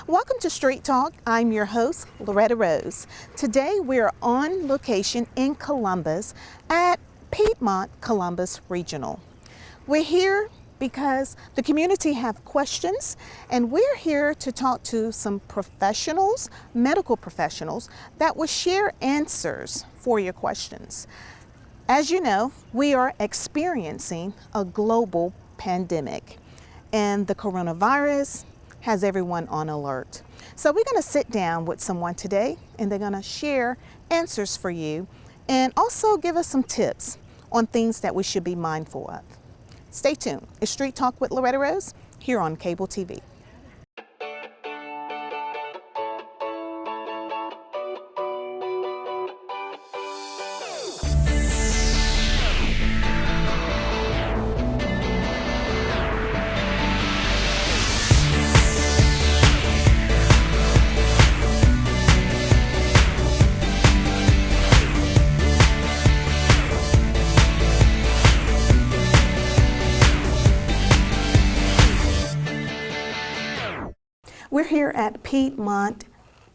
Welcome to Street Talk. I'm your host, Loretta Rose. Today we're on location in Columbus at Piedmont Columbus Regional. We're here because the community have questions, and we're here to talk to some professionals, medical professionals, that will share answers for your questions. As you know, we are experiencing a global pandemic, and the coronavirus has everyone on alert. So we're going to sit down with someone today, and they're going to share answers for you and also give us some tips on things that we should be mindful of. Stay tuned. It's Street Talk with Loretta Rose here on Cable TV. We're here at Piedmont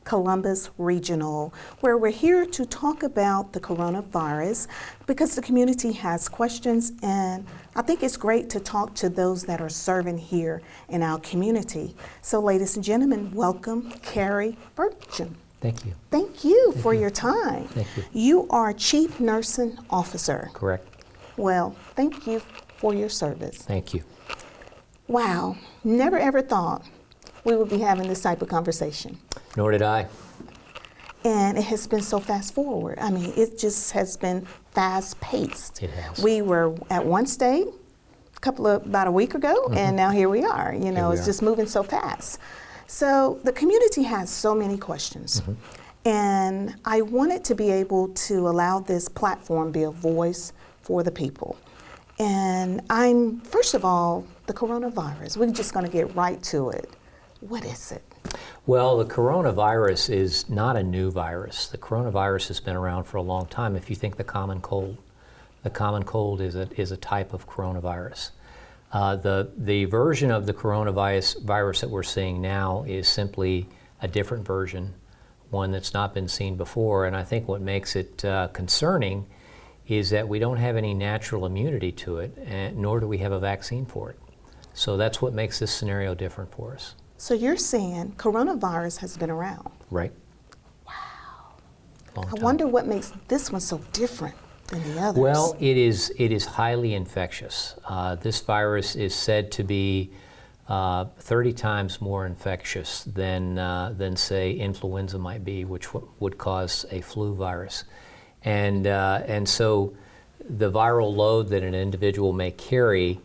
Columbus Regional, where we're here to talk about the coronavirus because the community has questions, and I think it's great to talk to those that are serving here in our community. So ladies and gentlemen, welcome Cary Burcham. Thank you. Thank you for your time. Thank you. You are Chief Nursing Officer. Correct. Well, thank you for your service. Thank you. Wow, never ever thought we would be having this type of conversation. Nor did I. And it has been so fast forward. I mean, it just has been fast paced. It has. We were at one state about a week ago, and now here we are. You know, it's just moving so fast. So the community has so many questions. And I wanted to be able to allow this platform be a voice for the people. And first of all, the coronavirus. We're just going to get right to it. What is it? Well, the coronavirus is not a new virus. The coronavirus has been around for a long time. If you think the common cold is a type of coronavirus. The version of the coronavirus that we're seeing now is simply a different version, one that's not been seen before. And I think what makes it concerning is that we don't have any natural immunity to it, nor do we have a vaccine for it. So that's what makes this scenario different for us. So you're saying coronavirus has been around? Right. Wow. Long time. I wonder what makes this one so different than the others. Well, it is highly infectious. This virus is said to be 30 times more infectious than say influenza might be, which would cause a flu virus. And so the viral load that an individual may carry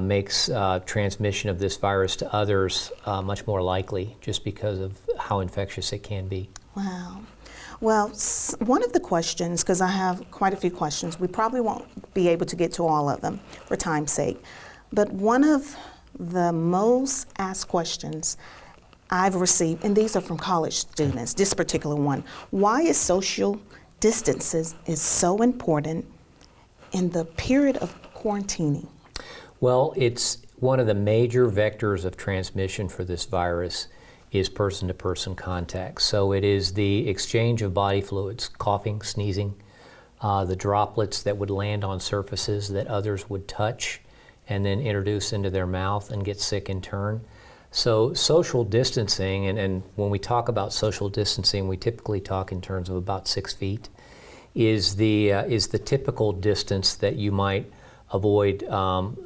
makes transmission of this virus to others much more likely, just because of how infectious it can be. Wow. Well, one of the questions, because I have quite a few questions, we probably won't be able to get to all of them for time's sake, but one of the most asked questions I've received, and these are from college students, this particular one: why is social distances is so important in the period of quarantining? Well, it's one of the major vectors of transmission for this virus is person-to-person contact. So it is the exchange of body fluids, coughing, sneezing, the droplets that would land on surfaces that others would touch and then introduce into their mouth and get sick in turn. So social distancing, and when we talk about social distancing, we typically talk in terms of about 6 feet, is the typical distance that you might avoid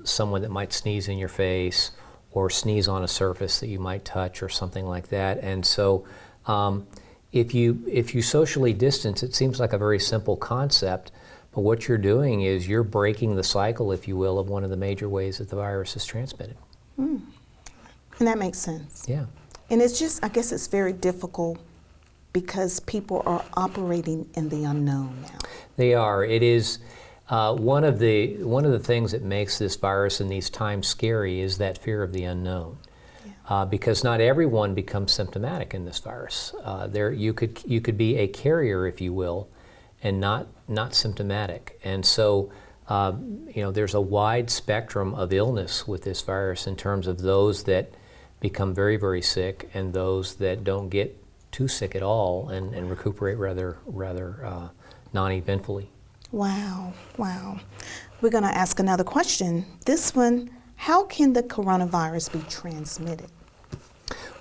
someone that might sneeze in your face or sneeze on a surface that you might touch or something like that. And so if you socially distance, it seems like a very simple concept, but what you're doing is you're breaking the cycle, if you will, of one of the major ways that the virus is transmitted. And that makes sense. Yeah. And it's just, I guess it's very difficult because people are operating in the unknown now. They are. It is. One of the things that makes this virus in these times scary is that fear of the unknown, because not everyone becomes symptomatic in this virus. You could be a carrier, if you will, and not symptomatic. And so there's a wide spectrum of illness with this virus in terms of those that become very, very sick, and those that don't get too sick at all and recuperate rather non-eventfully. Wow, wow. We're going to ask another question. This one, how can the coronavirus be transmitted?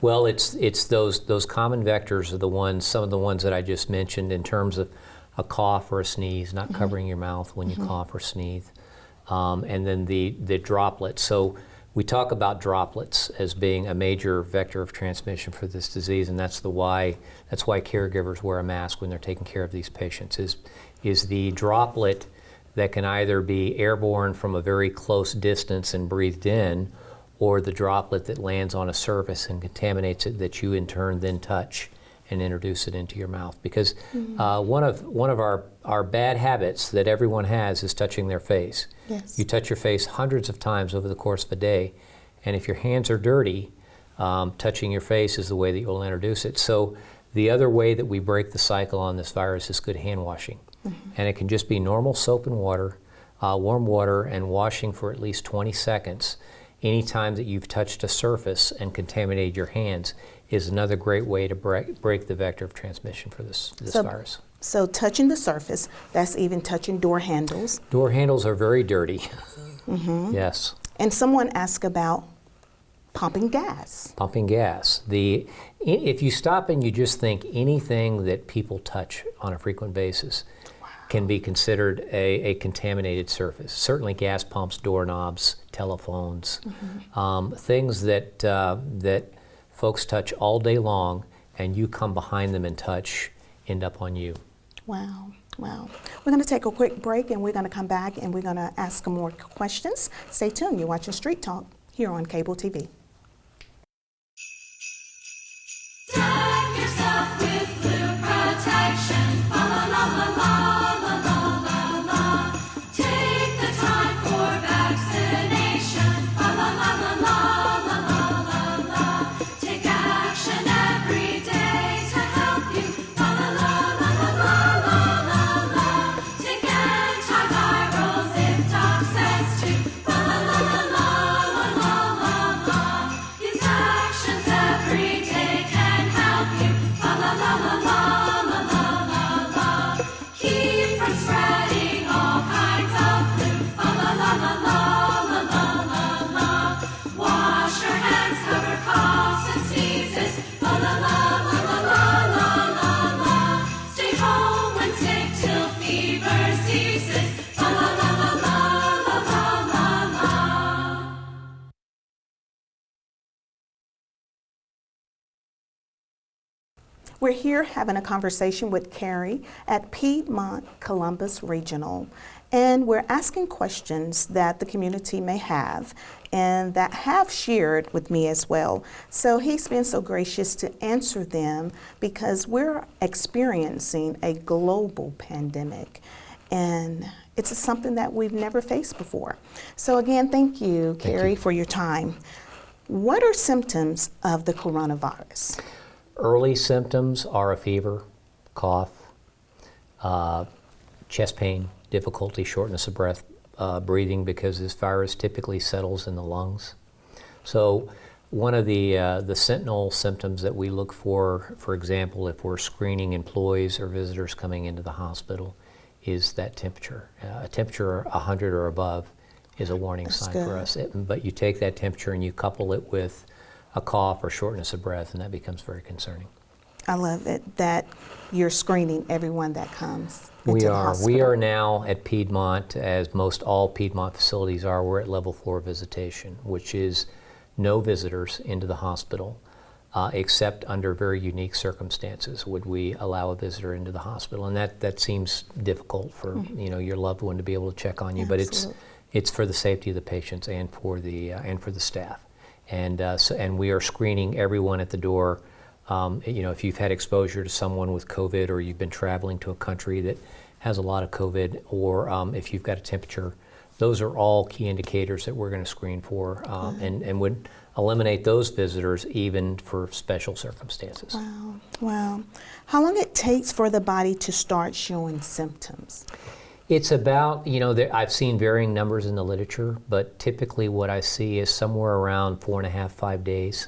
Well, it's those common vectors are the ones, some of the ones that I just mentioned in terms of a cough or a sneeze, not covering your mouth when you cough or sneeze, and then the droplets. So we talk about droplets as being a major vector of transmission for this disease, and that's why caregivers wear a mask when they're taking care of these patients. Is the droplet that can either be airborne from a very close distance and breathed in, or the droplet that lands on a surface and contaminates it that you in turn then touch and introduce it into your mouth. Because one of our bad habits that everyone has is touching their face. Yes. You touch your face hundreds of times over the course of a day, and if your hands are dirty, touching your face is the way that you'll introduce it. So the other way that we break the cycle on this virus is good hand washing. And it can just be normal soap and water, warm water, and washing for at least 20 seconds. Anytime that you've touched a surface and contaminated your hands is another great way to break the vector of transmission for this virus. So touching the surface, that's even touching door handles. Door handles are very dirty. Yes. And someone asked about pumping gas. Pumping gas. If you stop and you just think anything that people touch on a frequent basis can be considered a contaminated surface. Certainly gas pumps, doorknobs, telephones, things that folks touch all day long, and you come behind them and touch, end up on you. Wow, wow. We're going to take a quick break, and we're going to come back and we're going to ask some more questions. Stay tuned. You're watching Street Talk here on Cable TV. Deck yourself with flu protection. La la la la la la la la la. Take the time for vaccination. La la la la la la la la la. Take action every day to help you. La la la la la la la la la. Take antivirals if doc says to. La la la la la la la la la. These actions every day can help you. La la la la la la la la la. Keep from spreading all kinds of flu. La la la la la la la la la. Wash your hands, cover coughs and sneezes. La la la la la la la la la. Stay home when sick till fever ceases. La la la la la la la la la. We're here having a conversation with Cary at Piedmont Columbus Regional, and we're asking questions that the community may have and that have shared with me as well. So he's been so gracious to answer them because we're experiencing a global pandemic, and it's something that we've never faced before. So again, thank you, Cary, for your time. What are symptoms of the coronavirus? Early symptoms are a fever, cough, chest pain, difficulty, shortness of breath, breathing, because this virus typically settles in the lungs. So one of the sentinel symptoms that we look for example, if we're screening employees or visitors coming into the hospital, is that temperature. A temperature 100 or above is a warning sign for us. But you take that temperature and you couple it with a cough or shortness of breath, and that becomes very concerning. I love it that you're screening everyone that comes into We the are. hospital. We are now at Piedmont, as most all Piedmont facilities are, we're at level 4 visitation, which is no visitors into the hospital, except under very unique circumstances would we allow a visitor into the hospital. And that seems difficult for your loved one to be able to check on you, but it's for the safety of the patients and for the staff. And we are screening everyone at the door. If you've had exposure to someone with COVID, or you've been traveling to a country that has a lot of COVID, or if you've got a temperature, those are all key indicators that we're going to screen for, and would eliminate those visitors even for special circumstances. Wow, wow. How long it takes for the body to start showing symptoms? It's about, I've seen varying numbers in the literature, but typically what I see is somewhere around 4.5, 5 days.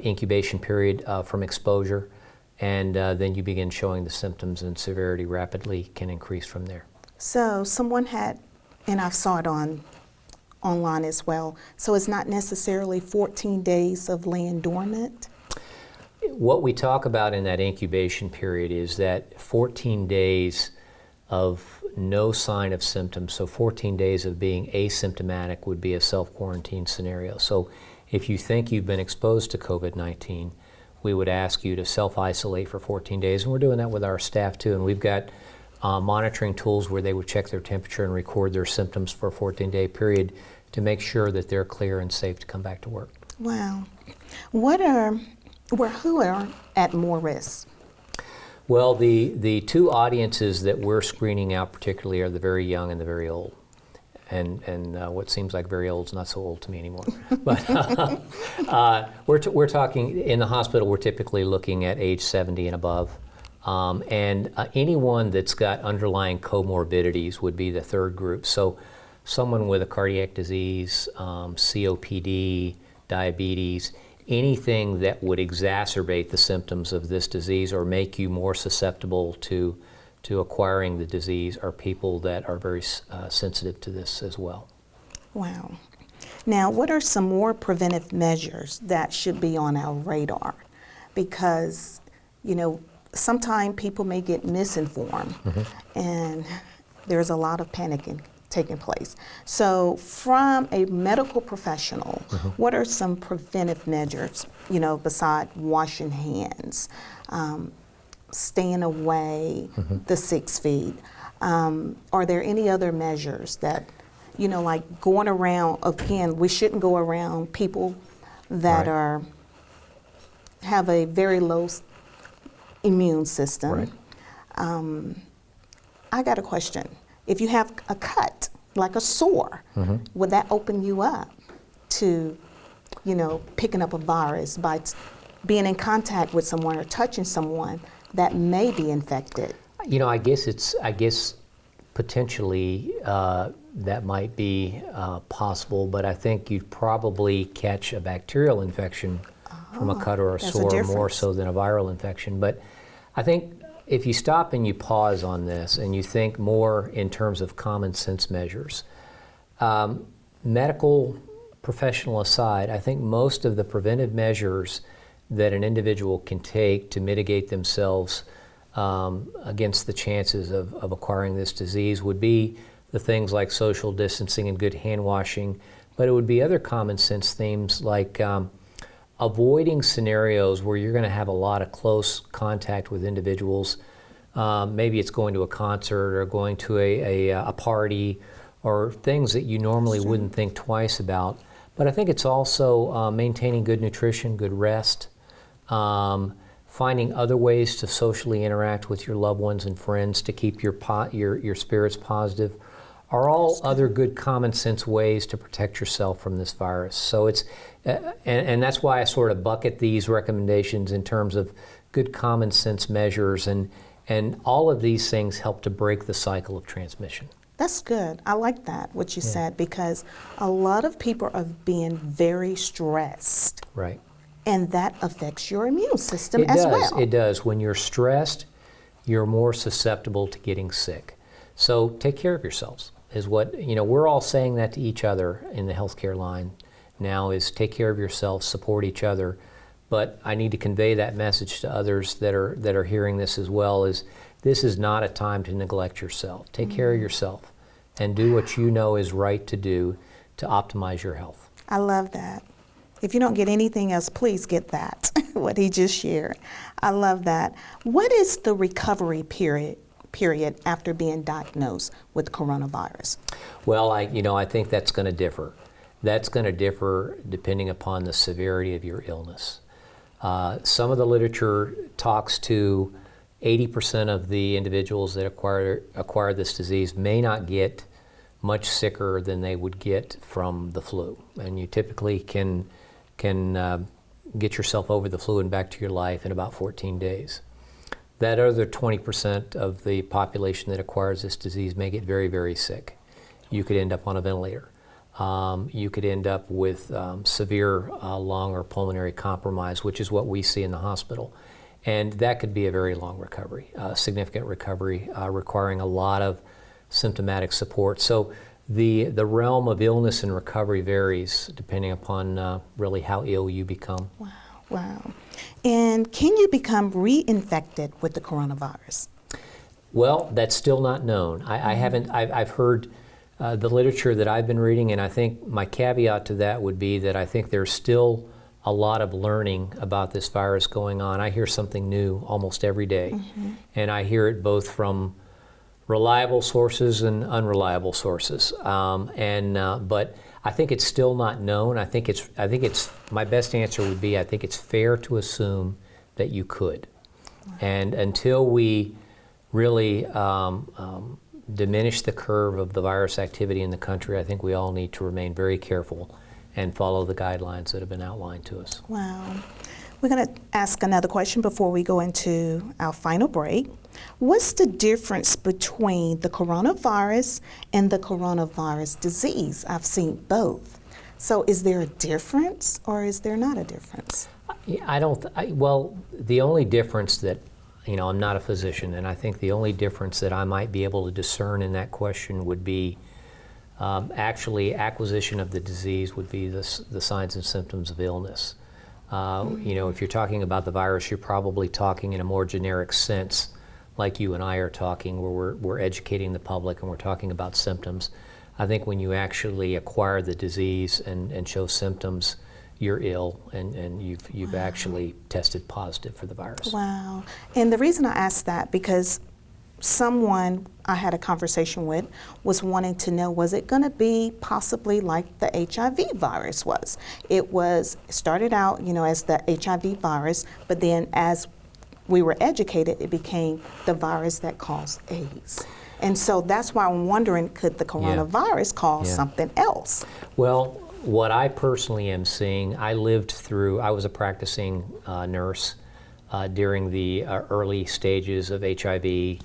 incubation period from exposure, and then you begin showing the symptoms, and severity rapidly can increase from there. So someone had, and I saw it online as well, so it's not necessarily 14 days of laying dormant? What we talk about in that incubation period is that 14 days of no sign of symptoms, so 14 days of being asymptomatic would be a self-quarantine scenario. So if you think you've been exposed to COVID-19, we would ask you to self-isolate for 14 days, and we're doing that with our staff too, and we've got monitoring tools where they would check their temperature and record their symptoms for a 14-day period to make sure that they're clear and safe to come back to work. Wow. Who are at more risk? Well, the two audiences that we're screening out particularly are the very young and the very old. And what seems like very old is not so old to me anymore. But we're talking, in the hospital, we're typically looking at age 70 and above. And anyone that's got underlying comorbidities would be the third group. So someone with a cardiac disease, COPD, diabetes, anything that would exacerbate the symptoms of this disease or make you more susceptible to acquiring the disease are people that are very sensitive to this as well. Wow. Now, what are some more preventive measures that should be on our radar? Because, you know, sometimes people may get misinformed, and there's a lot of panicking taking place. So from a medical professional, what are some preventive measures, you know, beside washing hands, staying away, the 6 feet? Are there any other measures that, you know, like going around, again, we shouldn't go around people that have a very low immune system. I got a question. If you have a cut, like a sore, would that open you up to, you know, picking up a virus by being in contact with someone or touching someone that may be infected? You know, I guess potentially that might be possible, but I think you'd probably catch a bacterial infection from a cut or a sore more so than a viral infection. But I think if you stop and you pause on this and you think more in terms of common sense measures, medical professional aside, I think most of the preventive measures that an individual can take to mitigate themselves against the chances of acquiring this disease would be the things like social distancing and good hand washing, but it would be other common sense themes like avoiding scenarios where you're going to have a lot of close contact with individuals. Maybe it's going to a concert or going to a party or things that you normally wouldn't think twice about. But I think it's also maintaining good nutrition, good rest, finding other ways to socially interact with your loved ones and friends to keep your spirits positive are all other good common sense ways to protect yourself from this virus. So it's, and that's why I sort of bucket these recommendations in terms of good common sense measures, and all of these things help to break the cycle of transmission. That's good. I like that, what you said, because a lot of people are being very stressed. Right. And that affects your immune system as well. It does. When you're stressed, you're more susceptible to getting sick. So take care of yourselves is what, you know, we're all saying that to each other in the healthcare line now is take care of yourself, support each other. But I need to convey that message to others that are hearing this as well, is this is not a time to neglect yourself. Take care of yourself and do what you know is right to do to optimize your health. I love that. If you don't get anything else, please get that, what he just shared. I love that. What is the recovery period after being diagnosed with coronavirus? Well, I think that's going to differ. That's going to differ depending upon the severity of your illness. Some of the literature talks to 80% of the individuals that acquire this disease may not get much sicker than they would get from the flu. And you typically can get yourself over the flu and back to your life in about 14 days. That other 20% of the population that acquires this disease may get very, very sick. You could end up on a ventilator. you could end up with severe lung or pulmonary compromise, which is what we see in the hospital. And that could be a very long recovery, significant recovery, requiring a lot of symptomatic support. So the realm of illness and recovery varies depending upon really how ill you become. Wow, wow. And can you become reinfected with the coronavirus? Well, that's still not known. I've heard the literature that I've been reading, and I think my caveat to that would be that I think there's still a lot of learning about this virus going on. I hear something new almost every day, and I hear it both from reliable sources and unreliable sources. But I think it's still not known. I think it's my best answer would be I think it's fair to assume that you could, and until we really diminish the curve of the virus activity in the country, I think we all need to remain very careful and follow the guidelines that have been outlined to us. Wow. We're going to ask another question before we go into our final break. What's the difference between the coronavirus and the coronavirus disease? I've seen both. So is there a difference or is there not a difference? Well, the only difference that, I'm not a physician, and I think the only difference that I might be able to discern in that question would be actually acquisition of the disease would be the signs and symptoms of illness. If you're talking about the virus, you're probably talking in a more generic sense, like you and I are talking, where we're educating the public and we're talking about symptoms. I think when you actually acquire the disease and show symptoms, you're ill and you've actually tested positive for the virus. Wow. And the reason I asked that, because someone I had a conversation with was wanting to know, was it going to be possibly like the HIV virus was? It started out, as the HIV virus, but then as we were educated, it became the virus that caused AIDS. And so that's why I'm wondering, could the coronavirus cause something else? Well, what I personally am seeing, I was a practicing nurse during the early stages of HIV,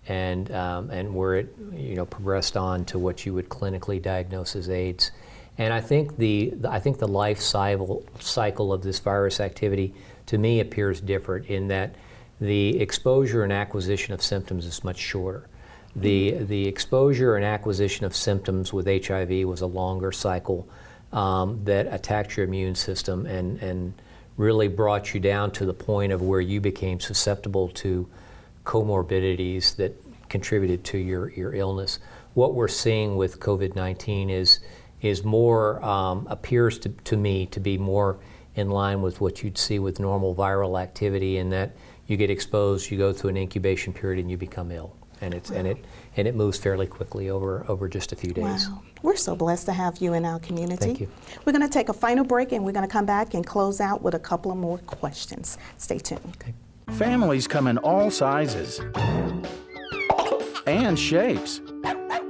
and where it progressed on to what you would clinically diagnose as AIDS. And I think the life cycle of this virus activity to me appears different in that the exposure and acquisition of symptoms is much shorter. The exposure and acquisition of symptoms with HIV was a longer cycle that attacked your immune system and really brought you down to the point of where you became susceptible to comorbidities that contributed to your illness. What we're seeing with COVID-19 is more, appears to me to be more in line with what you'd see with normal viral activity, in that you get exposed, you go through an incubation period, and you become ill. And it moves fairly quickly over just a few days. Wow. We're so blessed to have you in our community. Thank you. We're going to take a final break, and we're going to come back and close out with a couple of more questions. Stay tuned. Okay. Families come in all sizes and shapes.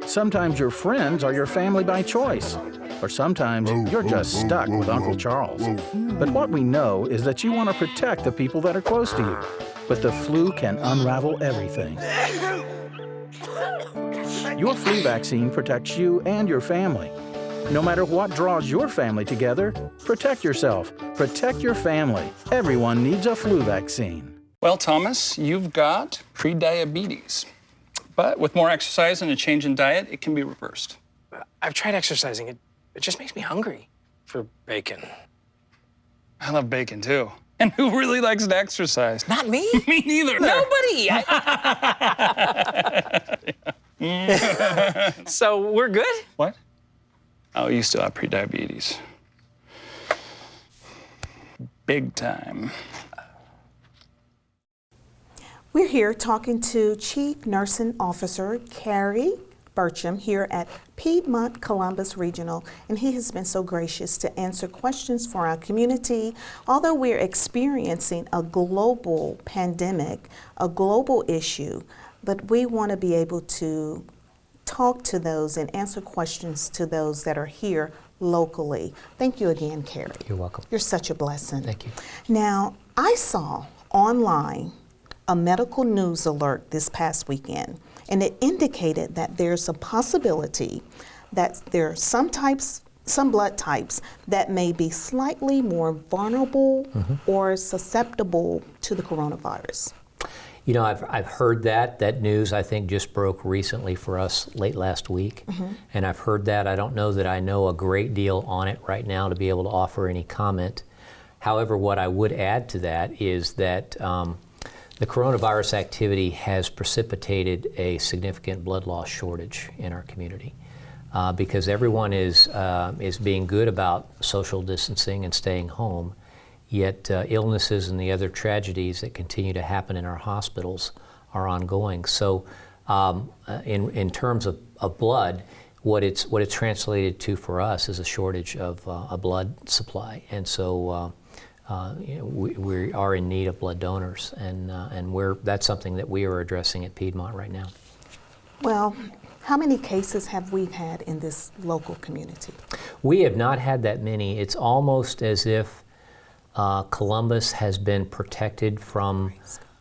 Sometimes your friends are your family by choice, or sometimes you're just stuck with Uncle Charles. But what we know is that you want to protect the people that are close to you. But the flu can unravel everything. Your flu vaccine protects you and your family. No matter what draws your family together, protect yourself, protect your family. Everyone needs a flu vaccine. Well, Thomas, you've got prediabetes. But with more exercise and a change in diet, it can be reversed. I've tried exercising. It just makes me hungry for bacon. I love bacon, too. And who really likes to exercise? Not me. Me neither. Nobody. So we're good? What? Oh, you still have prediabetes. Big time. We're here talking to Chief Nursing Officer Cary Burcham here at Piedmont Columbus Regional, and he has been so gracious to answer questions for our community. Although we're experiencing a global pandemic, a global issue, but we want to be able to talk to those and answer questions to those that are here locally. Thank you again, Cary. You're welcome. You're such a blessing. Thank you. Now, I saw online a medical news alert this past weekend, and it indicated that there's a possibility that there are some types some blood types that may be slightly more vulnerable or susceptible to the coronavirus. You know, I've heard that news, I think, just broke recently for us late last week. And I've heard that. I don't know that I know a great deal on it right now to be able to offer any comment. However, what I would add to that is that the coronavirus activity has precipitated a significant blood loss shortage in our community. Because everyone is being good about social distancing and staying home, yet illnesses and the other tragedies that continue to happen in our hospitals are ongoing. So in terms of blood, what it's translated to for us is a shortage of a blood supply. And so we are in need of blood donors, and that's something that we are addressing at Piedmont right now. Well, how many cases have we had in this local community? We have not had that many. It's almost as if Columbus has been protected from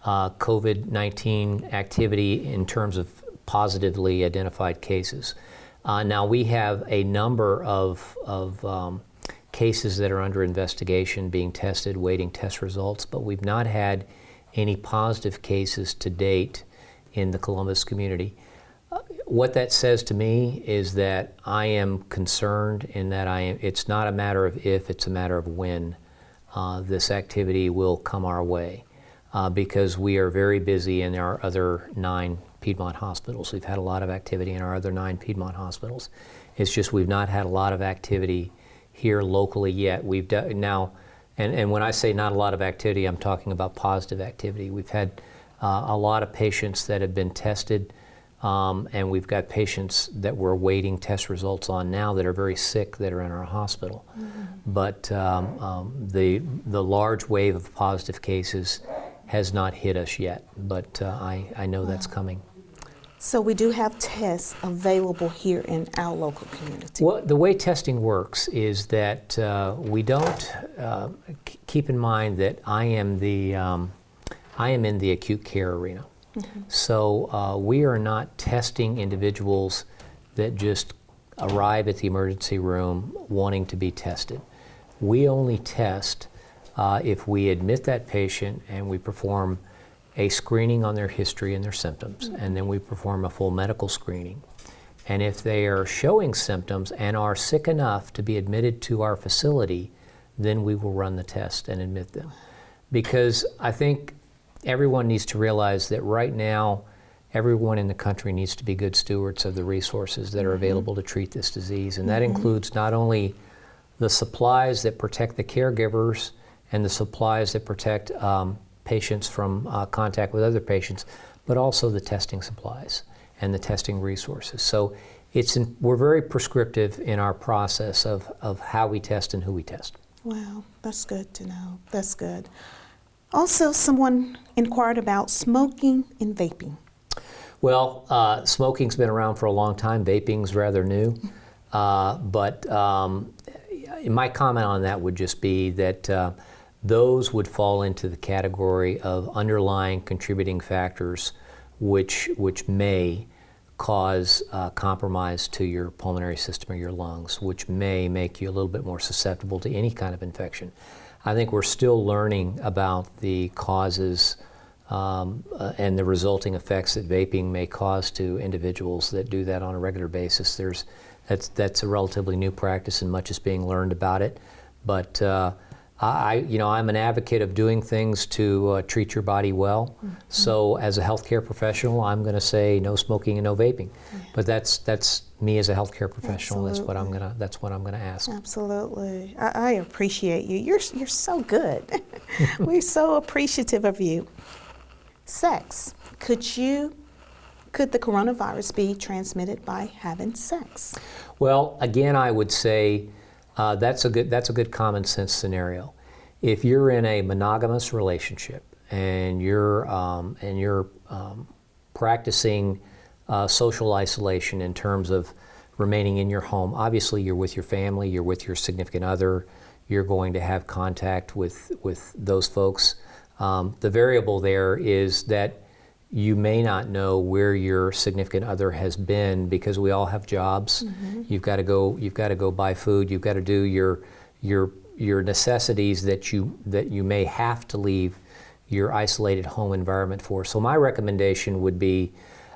COVID-19 activity in terms of positively identified cases. Now we have a number of cases that are under investigation, being tested, waiting test results, but we've not had any positive cases to date in the Columbus community. What that says to me is that I am concerned in that it's not a matter of if, it's a matter of when this activity will come our way, because we are very busy in our other 9 Piedmont hospitals. We've had a lot of activity in our other 9 Piedmont hospitals. It's just we've not had a lot of activity here locally yet. We've now, and when I say not a lot of activity, I'm talking about positive activity. We've had a lot of patients that have been tested, and we've got patients that we're waiting test results on now that are very sick that are in our hospital. But the large wave of positive cases has not hit us yet, but I know that's coming. So we do have tests available here in our local community. Well, the way testing works is that we don't keep in mind that I am in the acute care arena. So we are not testing individuals that just arrive at the emergency room wanting to be tested. We only test if we admit that patient and we perform a screening on their history and their symptoms, and then we perform a full medical screening. And if they are showing symptoms and are sick enough to be admitted to our facility, then we will run the test and admit them. Because I think everyone needs to realize that right now, everyone in the country needs to be good stewards of the resources that are available to treat this disease. And that includes not only the supplies that protect the caregivers and the supplies that protect patients from contact with other patients, but also the testing supplies and the testing resources. So we're very prescriptive in our process of how we test and who we test. Wow, that's good to know. That's good. Also, someone inquired about smoking and vaping. Well, smoking's been around for a long time. Vaping's rather new. But my comment on that would just be that those would fall into the category of underlying contributing factors which may cause compromise to your pulmonary system or your lungs, which may make you a little bit more susceptible to any kind of infection. I think we're still learning about the causes and the resulting effects that vaping may cause to individuals that do that on a regular basis. That's a relatively new practice, and much is being learned about it. But I'm an advocate of doing things to treat your body well. So as a healthcare professional, I'm going to say no smoking and no vaping. But that's me as a healthcare professional. Absolutely. That's what I'm gonna ask. Absolutely. I appreciate you. You're so good. We're so appreciative of you. Sex. Could the coronavirus be transmitted by having sex? Well, again, I would say that's a good common sense scenario. If you're in a monogamous relationship and you're practicing social isolation in terms of remaining in your home, obviously you're with your family, you're with your significant other, you're going to have contact with those folks. The variable there is that you may not know where your significant other has been, because we all have jobs. You've got to go buy food. You've got to do your necessities that you may have to leave your isolated home environment for. So my recommendation would be,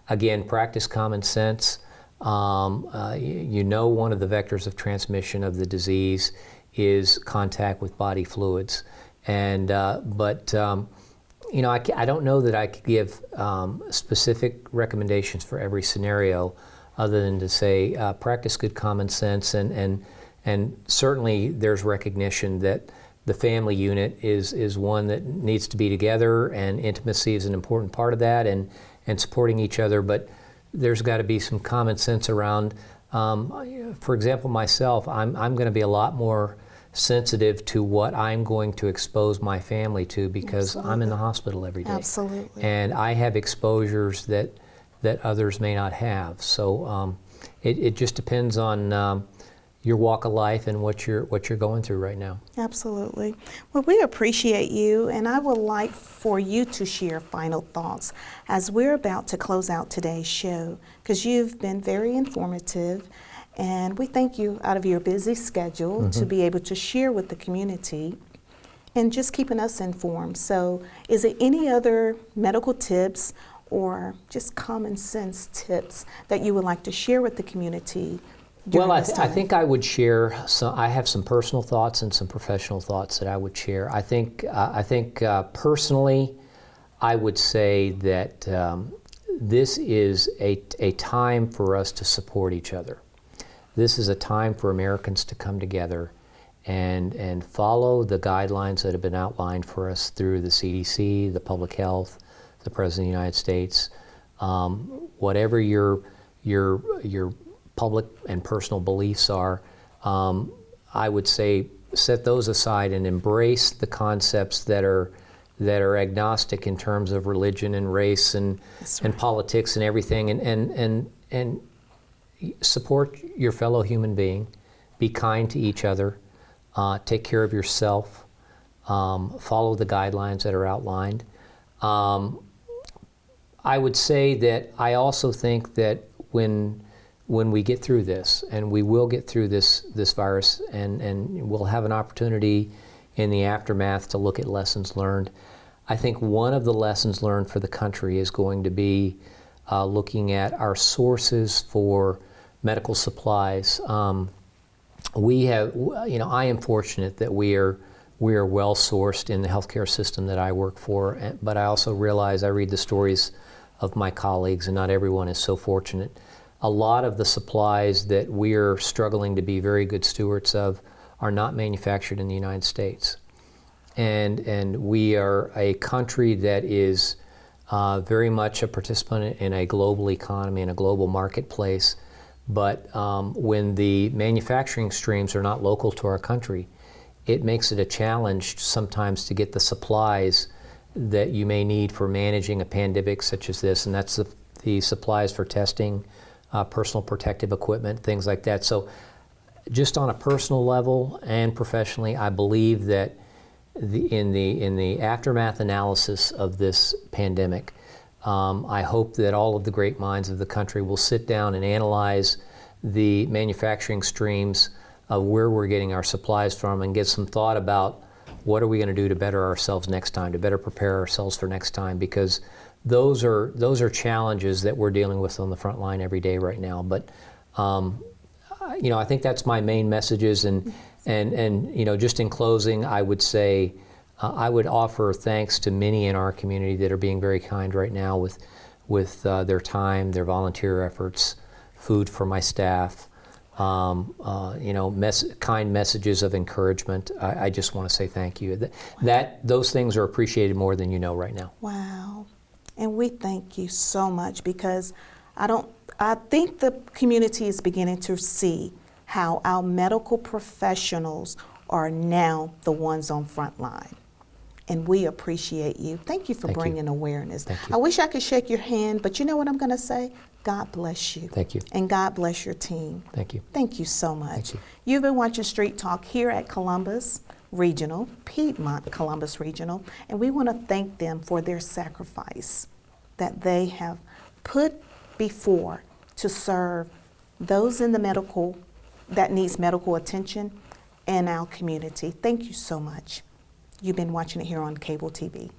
again, practice common sense. You know, one of the vectors of transmission of the disease is contact with body fluids, and you know, I don't know that I could give specific recommendations for every scenario, other than to say practice good common sense, and certainly there's recognition that the family unit is one that needs to be together, and intimacy is an important part of that, and supporting each other. But there's got to be some common sense around. For example, myself, I'm going to be a lot more sensitive to what I'm going to expose my family to, because I'm in the hospital every day. Absolutely. And I have exposures that others may not have. So it just depends on your walk of life and what you're going through right now. Absolutely. Well, we appreciate you, and I would like for you to share final thoughts as we're about to close out today's show, because you've been very informative, and we thank you out of your busy schedule to be able to share with the community and just keeping us informed. So is there any other medical tips or just common sense tips that you would like to share with the community? Well, I think I would share. I have some personal thoughts and some professional thoughts that I would share. I think personally, I would say that this is a time for us to support each other. This is a time for Americans to come together and follow the guidelines that have been outlined for us through the CDC, the public health, the President of the United States. Whatever your public and personal beliefs are, I would say set those aside and embrace the concepts that are agnostic in terms of religion and race and politics and everything, and support your fellow human being, be kind to each other, take care of yourself, follow the guidelines that are outlined. I would say that I also think that when we get through this, and we will get through this virus, and we'll have an opportunity in the aftermath to look at lessons learned, I think one of the lessons learned for the country is going to be looking at our sources for medical supplies. We have, you know, I am fortunate that we are well sourced in the healthcare system that I work for, but I also realize I read the stories of my colleagues, and not everyone is so fortunate. A lot of the supplies that we're struggling to be very good stewards of are not manufactured in the United States. And we are a country that is very much a participant in a global economy and a global marketplace. But when the manufacturing streams are not local to our country, it makes it a challenge sometimes to get the supplies that you may need for managing a pandemic such as this, and that's the supplies for testing, personal protective equipment, things like that. So just on a personal level and professionally, I believe that in the aftermath analysis of this pandemic, I hope that all of the great minds of the country will sit down and analyze the manufacturing streams of where we're getting our supplies from, and get some thought about what are we going to do to better ourselves next time, to better prepare ourselves for next time, because those are challenges that we're dealing with on the front line every day right now. But you know, I think that's my main messages, and you know, just in closing, I would say I would offer thanks to many in our community that are being very kind right now with their time, their volunteer efforts, food for my staff, you know, kind messages of encouragement. I just want to say thank you. Those things are appreciated more than you know right now. Wow. And we thank you so much, because I think the community is beginning to see how our medical professionals are now the ones on front line. And we appreciate you. Thank you for bringing awareness. Thank you. I wish I could shake your hand, but you know what I'm going to say? God bless you. Thank you. And God bless your team. Thank you. Thank you so much. Thank you. You've been watching Street Talk here at Columbus Regional, Piedmont Columbus Regional, and we want to thank them for their sacrifice. that they have put before to serve those in the medical that needs medical attention in our community. Thank you so much. You've been watching it here on cable TV.